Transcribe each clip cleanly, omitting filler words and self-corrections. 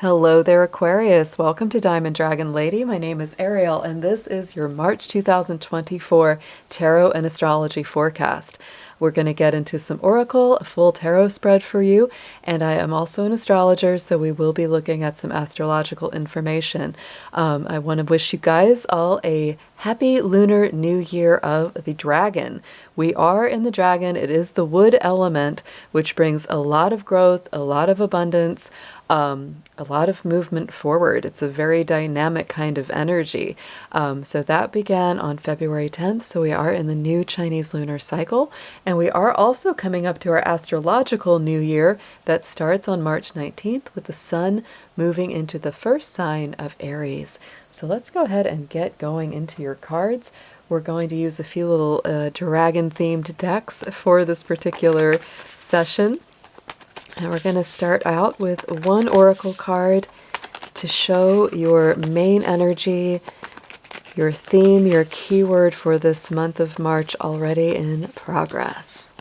Hello there, Aquarius. Welcome to Diamond Dragon Lady. My name is Ariel, and this is your March 2024 Tarot and Astrology forecast. We're going to get into some oracle, a full tarot spread for you, and I am also an astrologer, so we will be looking at some astrological information. I want to wish you guys all a happy lunar new year of the dragon. We are in the dragon. It is the wood element, which brings a lot of growth, a lot of abundance, a lot of movement forward. It's a very dynamic kind of energy. So that began on February 10th. So we are in the new Chinese lunar cycle. And we are also coming up to our astrological new year that starts on March 19th with the sun moving into the first sign of Aries. So let's go ahead and get going into your cards. We're going to use a few little dragon-themed decks for this particular session. And we're going to start out with one oracle card to show your main energy, your theme, your keyword for this month of March already in progress.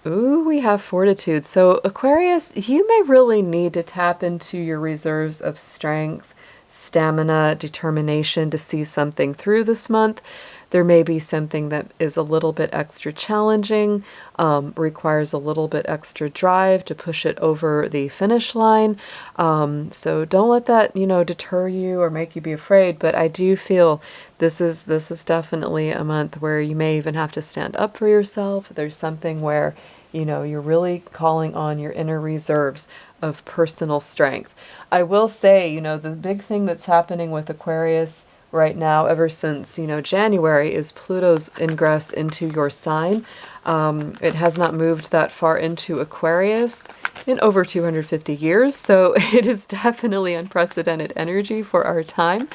Ooh, we have fortitude. So Aquarius, you may really need to tap into your reserves of strength, stamina, determination to see something through this month. There may be something that is a little bit extra challenging, requires a little bit extra drive to push it over the finish line. So don't let that, deter you or make you be afraid. But I do feel this is definitely a month where you may even have to stand up for yourself. There's something where, you're really calling on your inner reserves of personal strength. I will say, the big thing that's happening with Aquarius right now, ever since, January, is Pluto's ingress into your sign. It has not moved that far into Aquarius in over 250 years, so it is definitely unprecedented energy for our time,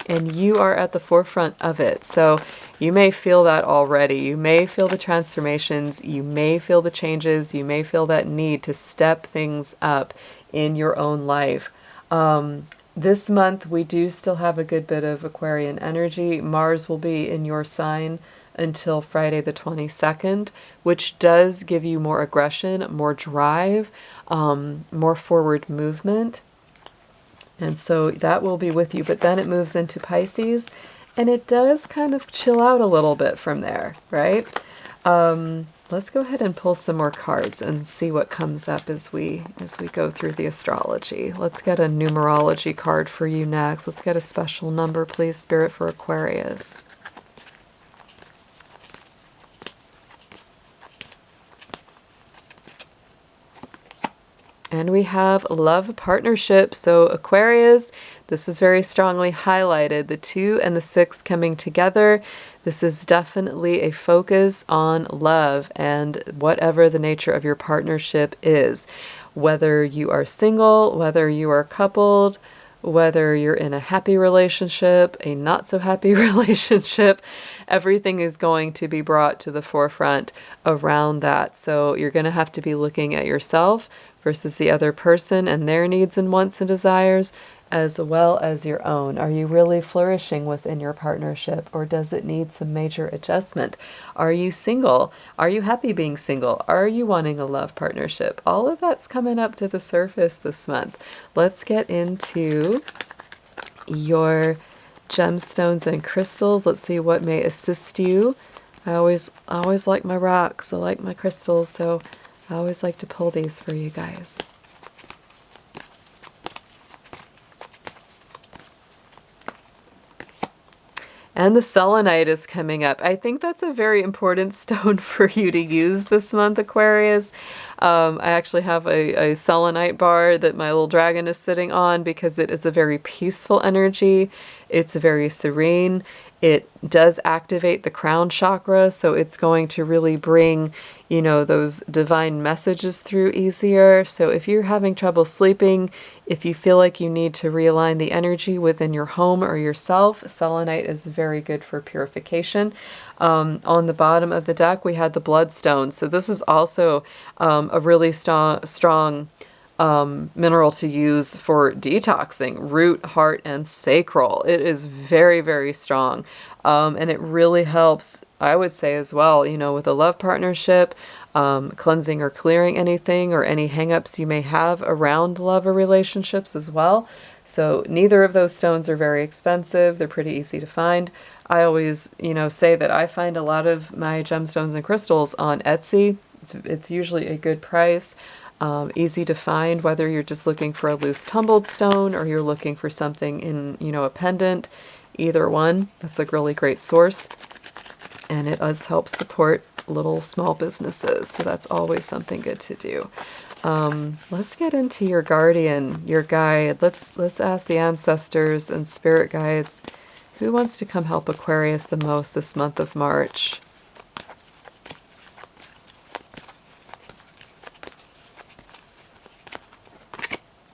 and you are at the forefront of it. So you may feel that already. You may feel the transformations, you may feel the changes, you may feel that need to step things up in your own life. This month, we do still have a good bit of Aquarian energy. Mars will be in your sign until Friday the 22nd, which does give you more aggression, more drive, more forward movement. And so that will be with you. But then it moves into Pisces, and it does kind of chill out a little bit from there, right? Let's go ahead and pull some more cards and see what comes up as we go through the astrology. Let's get a numerology card for you next. Let's get a special number, please, Spirit, for Aquarius. And we have love partnership. So Aquarius, this is very strongly highlighted. The 2 and the 6 coming together. This is definitely a focus on love and whatever the nature of your partnership is. Whether you are single, whether you are coupled, whether you're in a happy relationship, a not so happy relationship, everything is going to be brought to the forefront around that. So you're going to have to be looking at yourself versus the other person and their needs and wants and desires, as well as your own. Are you really flourishing within your partnership, or does it need some major adjustment? Are you single? Are you happy being single? Are you wanting a love partnership? All of that's coming up to the surface this month. Let's get into your gemstones and crystals. Let's see what may assist you. I always like my rocks. I like my crystals, so I always like to pull these for you guys. And the selenite is coming up. I think that's a very important stone for you to use this month, Aquarius. I actually have a selenite bar that my little dragon is sitting on because it is a very peaceful energy. It's very serene. It does activate the crown chakra, so it's going to really bring, those divine messages through easier. So if you're having trouble sleeping, if you feel like you need to realign the energy within your home or yourself, selenite is very good for purification. On the bottom of the deck, we had the bloodstone. So this is also a really strong mineral to use for detoxing, root, heart, and sacral. It is very, very strong. And it really helps, I would say as well, with a love partnership, cleansing or clearing anything or any hangups you may have around love or relationships as well. So neither of those stones are very expensive. They're pretty easy to find. I always, say that I find a lot of my gemstones and crystals on Etsy. It's usually a good price, easy to find, whether you're just looking for a loose tumbled stone or you're looking for something in, a pendant. Either one, that's a really great source. And it does help support little small businesses. So that's always something good to do. Let's get into your guardian, your guide. Let's ask the ancestors and spirit guides, who wants to come help Aquarius the most this month of March?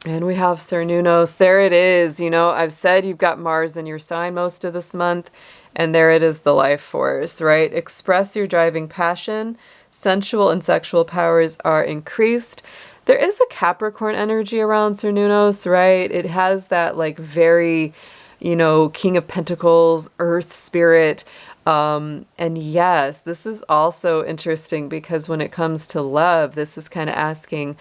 And we have Cernunnos. There it is. I've said you've got Mars in your sign most of this month, and there it is, the life force, right? Express your driving passion. Sensual and sexual powers are increased. There is a Capricorn energy around Cernunnos, right? It has that very, King of Pentacles, Earth spirit. And yes, this is also interesting because when it comes to love, this is kind of asking,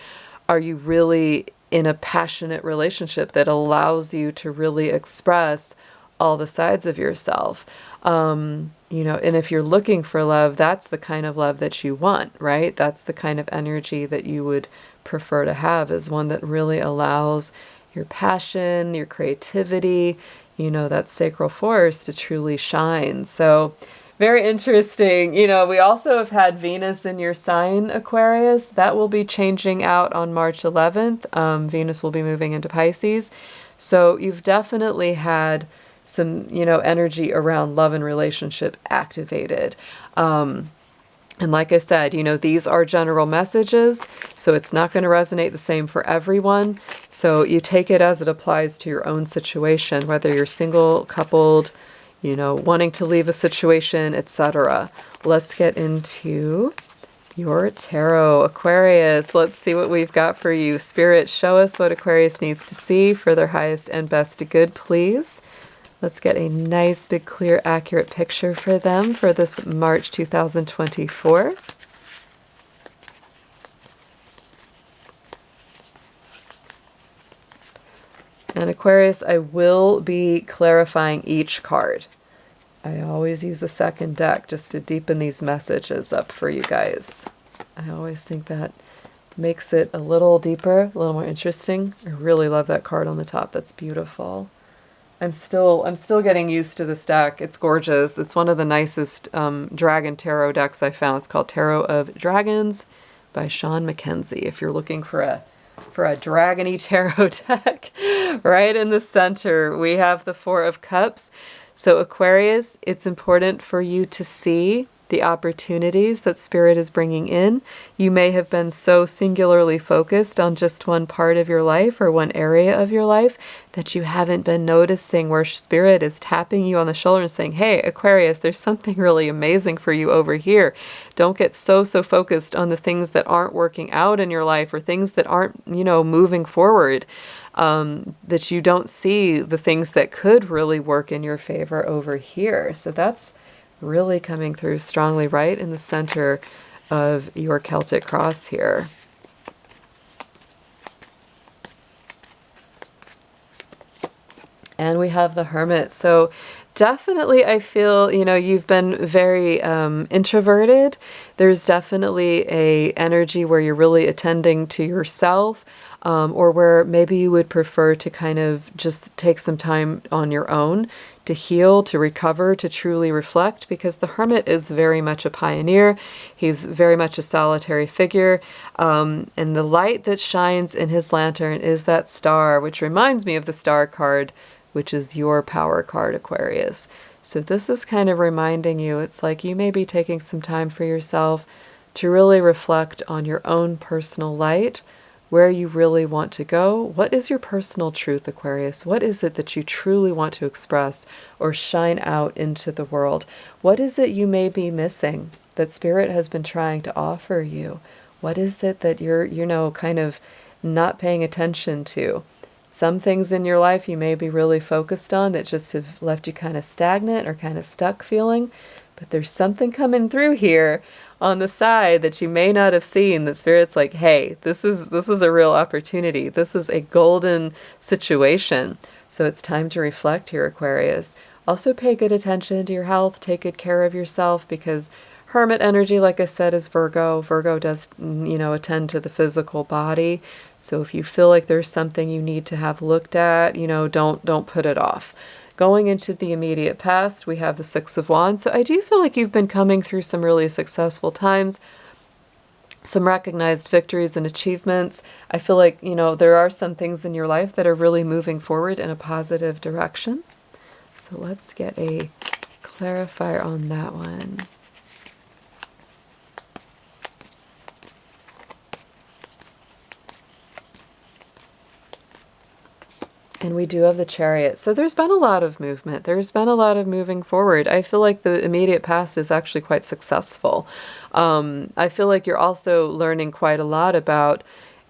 are you really in a passionate relationship that allows you to really express all the sides of yourself? And if you're looking for love, that's the kind of love that you want, right? That's the kind of energy that you would prefer to have, is one that really allows your passion, your creativity, that sacral force to truly shine. So very interesting. We also have had Venus in your sign, Aquarius. That will be changing out on March 11th. Venus will be moving into Pisces. So you've definitely had some, energy around love and relationship activated. And like I said, these are general messages, so it's not going to resonate the same for everyone. So you take it as it applies to your own situation, whether you're single, coupled, wanting to leave a situation, etc. Let's get into your tarot, Aquarius. Let's see what we've got for you. Spirit, show us what Aquarius needs to see for their highest and best good, please. Let's get a nice, big, clear, accurate picture for them for this March 2024. And Aquarius, I will be clarifying each card. I always use a second deck just to deepen these messages up for you guys. I always think that makes it a little deeper, a little more interesting. I really love that card on the top. That's beautiful. I'm still getting used to this deck. It's gorgeous. It's one of the nicest dragon tarot decks I found. It's called Tarot of Dragons by Sean Mackenzie. If you're looking for a dragony tarot deck, right in the center we have the Four of Cups. So Aquarius, it's important for you to see the opportunities that Spirit is bringing in. You may have been so singularly focused on just one part of your life or one area of your life that you haven't been noticing where Spirit is tapping you on the shoulder and saying, hey, Aquarius, there's something really amazing for you over here. Don't get so focused on the things that aren't working out in your life or things that aren't, moving forward, that you don't see the things that could really work in your favor over here. So that's really coming through strongly right in the center of your Celtic cross here. And we have the Hermit. So definitely I feel, you've been very introverted. There's definitely a energy where you're really attending to yourself, or where maybe you would prefer to kind of just take some time on your own to heal, to recover, to truly reflect, because the Hermit is very much a pioneer. He's very much a solitary figure. And the light that shines in his lantern is that star, which reminds me of the star card, which is your power card, Aquarius. So this is kind of reminding you, it's like you may be taking some time for yourself to really reflect on your own personal light, where you really want to go. What is your personal truth, Aquarius? What is it that you truly want to express or shine out into the world? What is it you may be missing that Spirit has been trying to offer you? What is it that you're, kind of not paying attention to? Some things in your life you may be really focused on that just have left you kind of stagnant or kind of stuck feeling, but there's something coming through here on the side that you may not have seen, that Spirit's like, hey, this is a real opportunity. This is a golden situation. So it's time to reflect here, Aquarius. Also pay good attention to your health. Take good care of yourself, because Hermit energy, like I said, is Virgo. Virgo does, attend to the physical body. So if you feel like there's something you need to have looked at, don't put it off. Going into the immediate past, we have the Six of Wands. So I do feel like you've been coming through some really successful times, some recognized victories and achievements. I feel like, there are some things in your life that are really moving forward in a positive direction. So let's get a clarifier on that one. And we do have the Chariot. So there's been a lot of movement. There's been a lot of moving forward. I feel like the immediate past is actually quite successful. I feel like you're also learning quite a lot about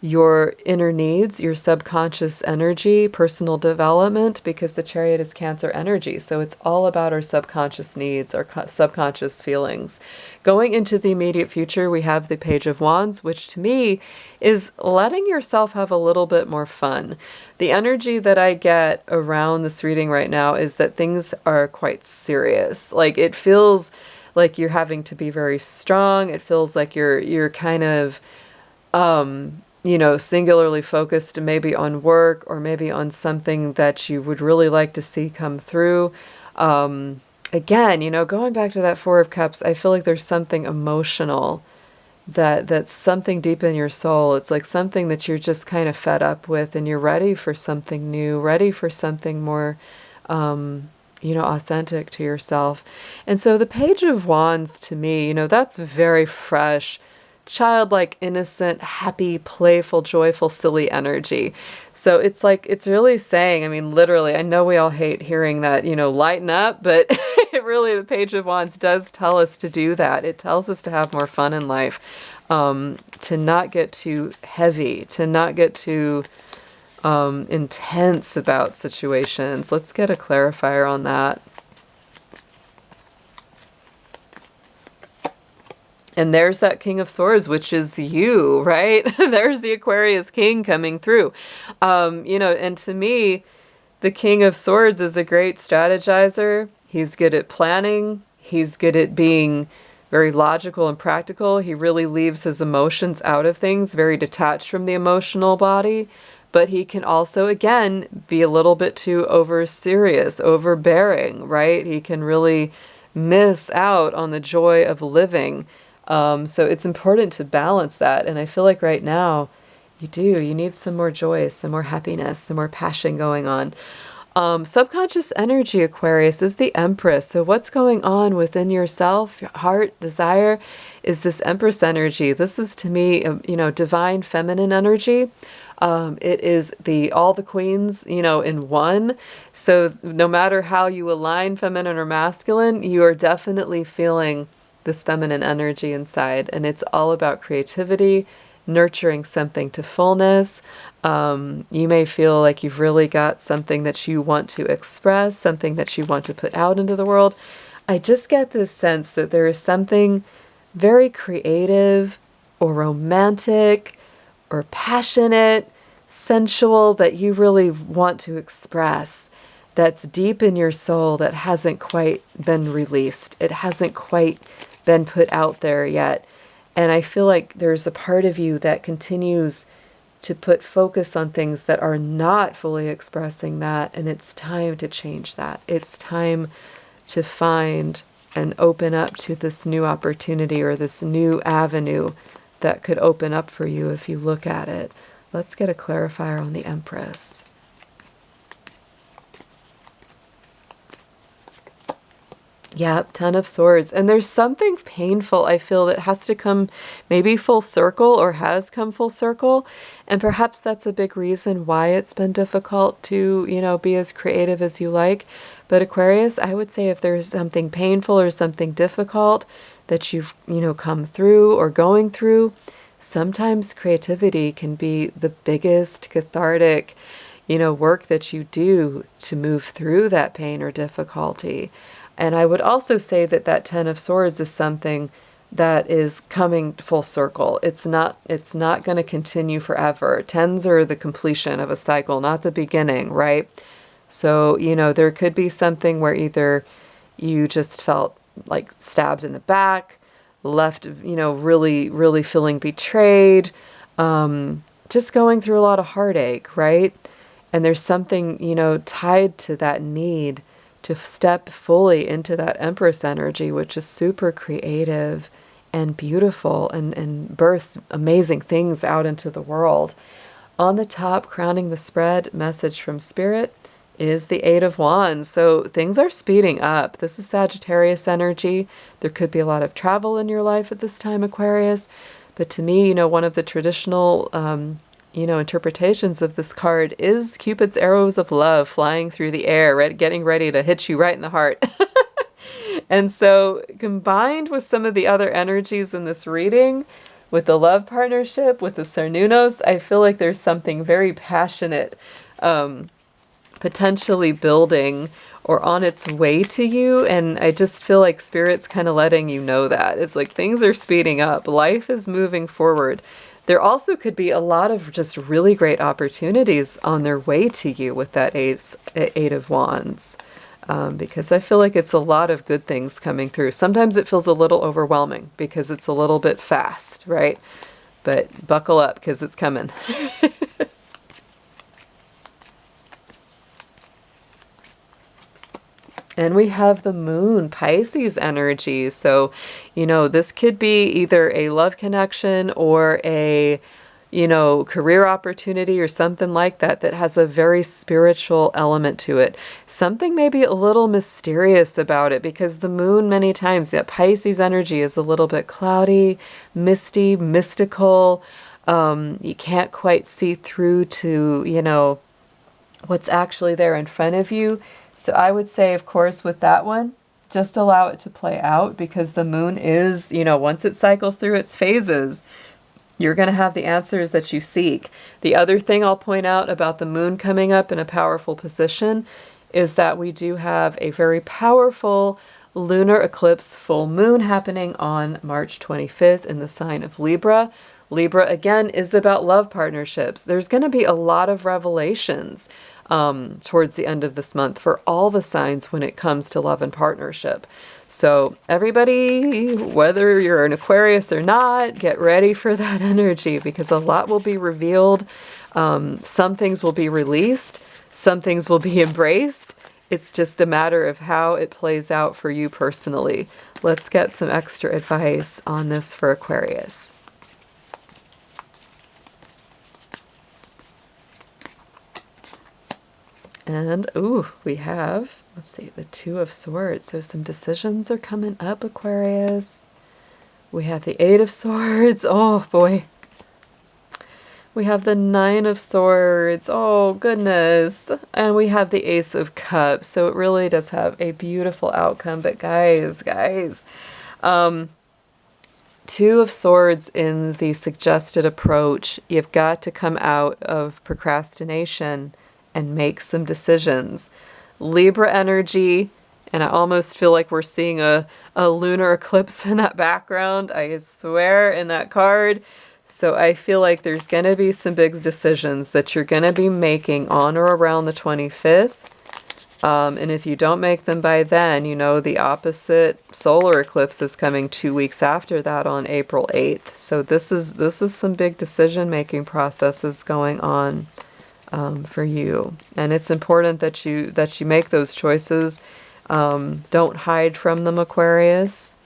your inner needs, your subconscious energy, personal development, because the Chariot is Cancer energy. So it's all about our subconscious needs, our subconscious feelings. Going into the immediate future, we have the Page of Wands, which to me is letting yourself have a little bit more fun. The energy that I get around this reading right now is that things are quite serious. Like, it feels like you're having to be very strong. It feels like you're kind of singularly focused maybe on work, or maybe on something that you would really like to see come through. Again, going back to that Four of Cups, I feel like there's something emotional, that's something deep in your soul. It's like something that you're just kind of fed up with, and you're ready for something new, ready for something more, authentic to yourself. And so the Page of Wands, to me, that's very fresh, childlike, innocent, happy, playful, joyful, silly energy. So it's like, it's really saying, I mean, literally, I know we all hate hearing that, lighten up, but it really, the Page of Wands does tell us to do that. It tells us to have more fun in life, to not get too heavy, to not get too intense about situations. Let's get a clarifier on that. And there's that King of Swords, which is you, right? There's the Aquarius King coming through. And to me, the King of Swords is a great strategizer. He's good at planning. He's good at being very logical and practical. He really leaves his emotions out of things, very detached from the emotional body. But he can also, again, be a little bit too over-serious, overbearing, right? He can really miss out on the joy of living. So it's important to balance that. And I feel like right now you need some more joy, some more happiness, some more passion going on. Subconscious energy, Aquarius, is the Empress. So what's going on within yourself, your heart, desire, is this Empress energy. This is, to me, divine feminine energy. It is all the queens, in one. So no matter how you align feminine or masculine, you are definitely feeling this feminine energy inside. And it's all about creativity, nurturing something to fullness. You may feel like you've really got something that you want to express, something that you want to put out into the world. I just get this sense that there is something very creative or romantic or passionate, sensual that you really want to express, that's deep in your soul, that hasn't quite been released. It hasn't quite been put out there yet. And I feel like there's a part of you that continues to put focus on things that are not fully expressing that. And it's time to change that. It's time to find and open up to this new opportunity, or this new avenue that could open up for you if you look at it. Let's get a clarifier on the Empress. Yep, Ten of Swords. And there's something painful, I feel, that has to come maybe full circle, or has come full circle. And perhaps that's a big reason why it's been difficult to, be as creative as you like. But Aquarius, I would say if there's something painful or something difficult that you've, come through or going through, sometimes creativity can be the biggest cathartic, work that you do to move through that pain or difficulty. And I would also say that Ten of Swords is something that is coming full circle. It's not going to continue forever. Tens are the completion of a cycle, not the beginning, right? So, there could be something where either you just felt like stabbed in the back, left, really, really feeling betrayed, just going through a lot of heartache, right? And there's something, tied to that need to step fully into that Empress energy, which is super creative and beautiful and births amazing things out into the world. On the top, crowning the spread, message from Spirit, is the Eight of Wands. So things are speeding up. This is Sagittarius energy. There could be a lot of travel in your life at this time, Aquarius. But to me, one of the traditional, interpretations of this card is Cupid's arrows of love flying through the air, getting ready to hit you right in the heart. And so combined with some of the other energies in this reading, with the love partnership, with the Cernunnos, I feel like there's something very passionate, potentially building or on its way to you. And I just feel like Spirit's kind of letting you know that. It's like things are speeding up. Life is moving forward. There also could be a lot of just really great opportunities on their way to you with that Eight of Wands. Because I feel like it's a lot of good things coming through. Sometimes it feels a little overwhelming because it's a little bit fast, right? But buckle up because it's coming. And we have the moon, Pisces energy. So, this could be either a love connection or a, career opportunity or something like that that has a very spiritual element to it. Something maybe a little mysterious about it because the moon many times, that Pisces energy is a little bit cloudy, misty, mystical. You can't quite see through to, what's actually there in front of you. So I would say, of course, with that one, just allow it to play out because the moon is, once it cycles through its phases, you're going to have the answers that you seek. The other thing I'll point out about the moon coming up in a powerful position is that we do have a very powerful lunar eclipse full moon happening on March 25th in the sign of Libra. Libra, again, is about love partnerships. There's going to be a lot of revelations towards the end of this month for all the signs when it comes to love and partnership. So everybody, whether you're an Aquarius or not, get ready for that energy because a lot will be revealed. Some things will be released. Some things will be embraced. It's just a matter of how it plays out for you personally. Let's get some extra advice on this for Aquarius. And, we have, let's see, the Two of Swords. So some decisions are coming up, Aquarius. We have the Eight of Swords. Oh, boy. We have the Nine of Swords. Oh, goodness. And we have the Ace of Cups. So it really does have a beautiful outcome. But guys, Two of Swords in the suggested approach. You've got to come out of procrastination and make some decisions. Libra energy, and I almost feel like we're seeing a lunar eclipse in that background, I swear, in that card. So I feel like there's going to be some big decisions that you're going to be making on or around the 25th. And if you don't make them by then, the opposite solar eclipse is coming 2 weeks after that on April 8th. So this is some big decision-making processes going on. For you, and it's important that you make those choices. Don't hide from them, Aquarius.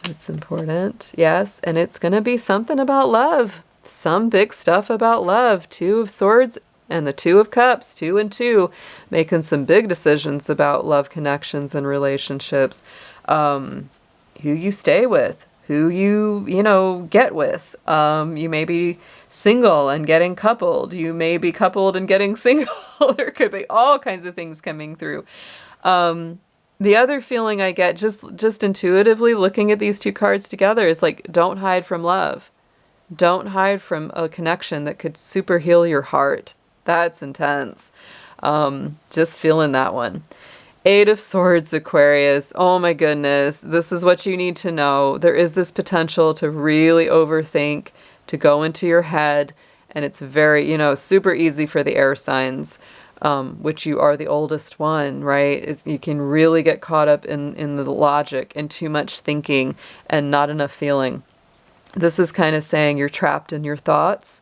It's important, yes, and it's going to be something about love, some big stuff about love. Two of Swords and the Two of Cups, 2 and 2, making some big decisions about love connections and relationships. Who you stay with, who you get with. You may be single and getting coupled. You may be coupled and getting single. There could be all kinds of things coming through. The other feeling I get just intuitively looking at these two cards together is like, don't hide from love. Don't hide from a connection that could super heal your heart. That's intense. Just feeling that one. Eight of Swords, Aquarius. Oh my goodness. This is what you need to know. There is this potential to really overthink, to go into your head, and it's very, super easy for the air signs, which you are the oldest one, right? You can really get caught up in the logic and too much thinking and not enough feeling. This is kind of saying you're trapped in your thoughts,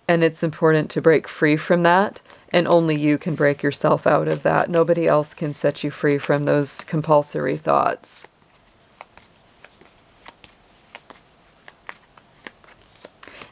and it's important to break free from that. And only you can break yourself out of that. Nobody else can set you free from those compulsory thoughts.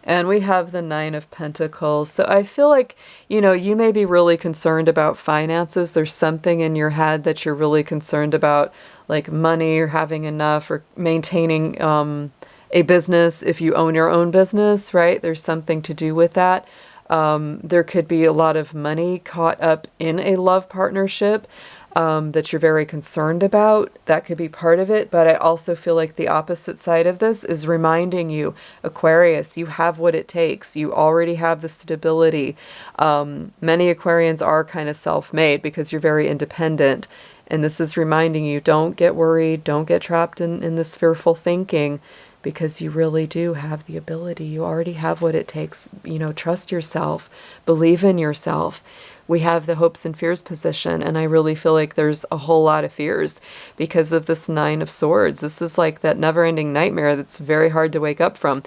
And we have the Nine of Pentacles. So I feel like, you may be really concerned about finances. There's something in your head that you're really concerned about, like money or having enough or maintaining a business. If you own your own business, right? There's something to do with that. There could be a lot of money caught up in a love partnership that you're very concerned about. That could be part of it. But I also feel like the opposite side of this is reminding you, Aquarius, you have what it takes. You already have the stability. Many Aquarians are kind of self-made because you're very independent. And this is reminding you, don't get worried. Don't get trapped in this fearful thinking. Because you really do have the ability. You already have what it takes. Trust yourself. Believe in yourself. We have the hopes and fears position, and I really feel like there's a whole lot of fears because of this Nine of Swords. This is like that never-ending nightmare that's very hard to wake up from.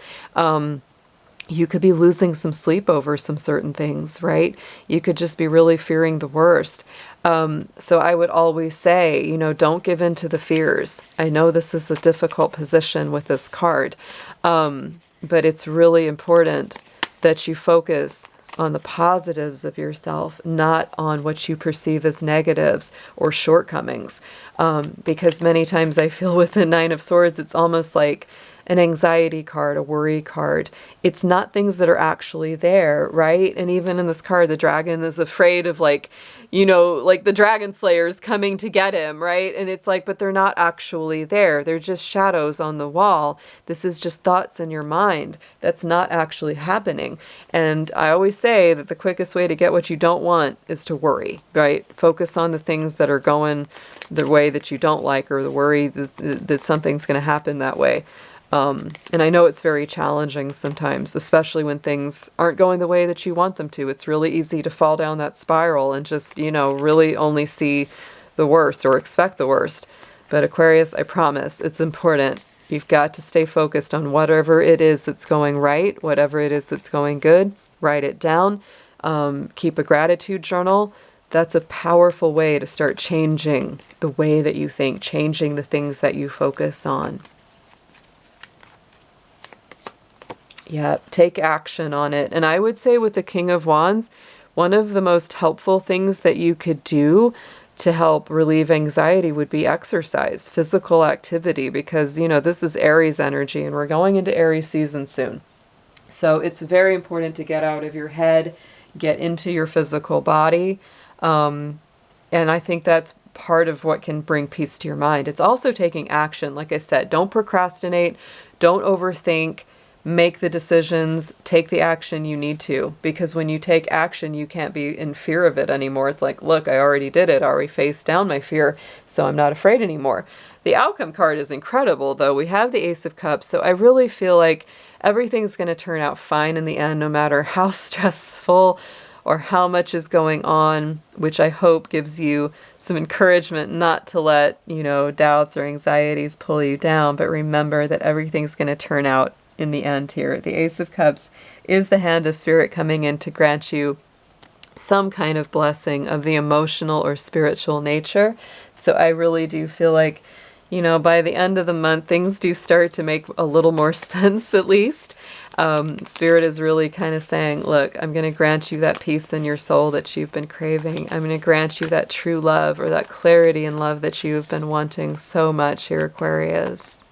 You could be losing some sleep over some certain things, right? You could just be really fearing the worst. So I would always say, don't give in to the fears. I know this is a difficult position with this card, but it's really important that you focus on the positives of yourself, not on what you perceive as negatives or shortcomings. Because many times I feel with the Nine of Swords, it's almost like an anxiety card, a worry card. It's not things that are actually there, right? And even in this card, the dragon is afraid of like the dragon slayers coming to get him, right? And it's like, but they're not actually there. They're just shadows on the wall. This is just thoughts in your mind. That's not actually happening. And I always say that the quickest way to get what you don't want is to worry, right? Focus on the things that are going the way that you don't like, or the worry that something's going to happen that way. And I know it's very challenging sometimes, especially when things aren't going the way that you want them to. It's really easy to fall down that spiral and just, really only see the worst or expect the worst. But Aquarius, I promise, it's important. You've got to stay focused on whatever it is that's going right, whatever it is that's going good. Write it down. Keep a gratitude journal. That's a powerful way to start changing the way that you think, changing the things that you focus on. Yeah, take action on it. And I would say with the King of Wands, one of the most helpful things that you could do to help relieve anxiety would be exercise, physical activity, because, this is Aries energy and we're going into Aries season soon. So it's very important to get out of your head, get into your physical body. And I think that's part of what can bring peace to your mind. It's also taking action. Like I said, don't procrastinate, don't overthink. Make the decisions, take the action you need to, because when you take action, you can't be in fear of it anymore. It's like, look, I already did it. I already faced down my fear, so I'm not afraid anymore. The outcome card is incredible, though. We have the Ace of Cups, so I really feel like everything's going to turn out fine in the end, no matter how stressful or how much is going on, which I hope gives you some encouragement not to let, doubts or anxieties pull you down, but remember that everything's going to turn out in the end here. The Ace of Cups is the hand of spirit coming in to grant you some kind of blessing of the emotional or spiritual nature. So I really do feel like, by the end of the month, things do start to make a little more sense, at least. Spirit is really kind of saying, look, I'm going to grant you that peace in your soul that you've been craving. I'm going to grant you that true love, or that clarity and love that you have been wanting so much here, Aquarius.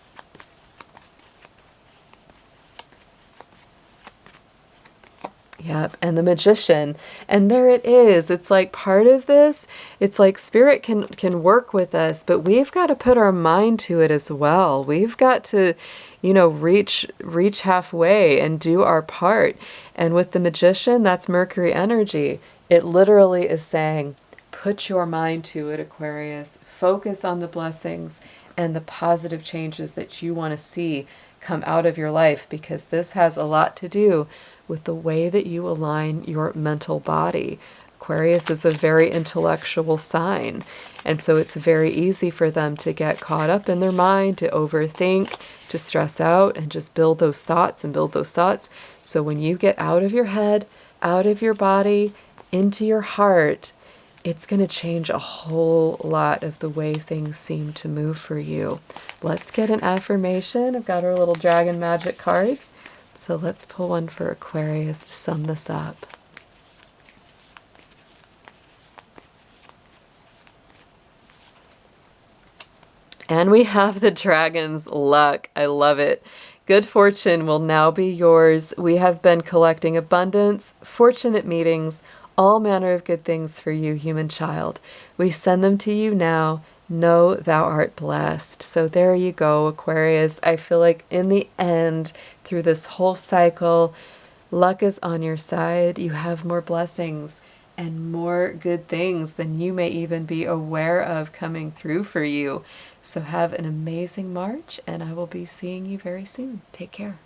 Yep, and the Magician, and there it is. It's like part of this, it's like spirit can work with us, but we've got to put our mind to it as well. We've got to, reach halfway and do our part. And with the Magician, that's Mercury energy. It literally is saying, Put your mind to it, Aquarius. Focus on the blessings and the positive changes that you want to see come out of your life, because this has a lot to do with the way that you align your mental body. Aquarius is a very intellectual sign, and so it's very easy for them to get caught up in their mind, to overthink, to stress out, and just build those thoughts and build those thoughts. So when you get out of your head, out of your body, into your heart, it's going to change a whole lot of the way things seem to move for you. Let's get an affirmation. I've got our little dragon magic cards. So let's pull one for Aquarius to sum this up. And we have the dragon's luck. I love it. Good fortune will now be yours. We have been collecting abundance, fortunate meetings, all manner of good things for you, human child. We send them to you now. Know thou art blessed. So there you go, Aquarius. I feel like in the end, through this whole cycle, luck is on your side. You have more blessings and more good things than you may even be aware of coming through for you. So have an amazing March, and I will be seeing you very soon. Take care.